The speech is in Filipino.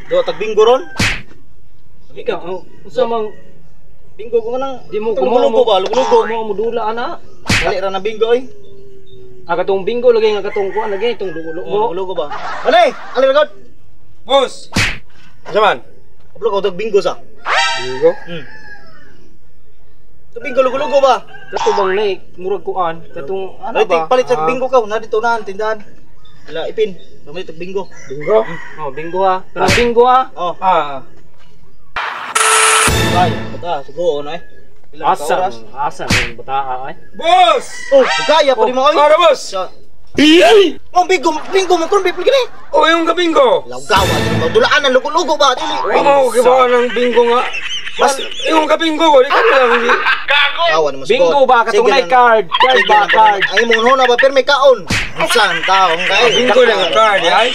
Do tag bingo ron. Ikaw, usa mang Bingo ko nang di mo lugo ba? Lugo. mo dula ana. Dali ra na bingo oy. Katong bingo lagi nga katong kuan lagi itong lugo. Lugo ba? Alay, alay ragod. Boss! Asa man? Ablo ko tag bingo sa. Bingo? To bingo lugo ba? Kato bang nay murag kuan katong ano Ay ba? palit sa bingo ka na dito na tindahan. Ila ipin, kami tag bingo. Bingo? Bingo ha. Kanang bingo ha. Oh. Ay, bata, sugo na eh. Ilang Asa, oras? asa ng bataa ay. Boss! Oh, kaya pa di mo oy. Para boss! Oh, bingo mo kon bibili gani. O yung kabingo! Lawgawa, di dulaan ang lugo ba dili. O mo gibawa ng bingo nga. Mas yung kabingo ko, di ka lang di. Awan mo Bingo ba katong nay card? Card ba card? Ay mo na ba pero may kaon. Unsan taong kay? Bingo lang ang card, ay?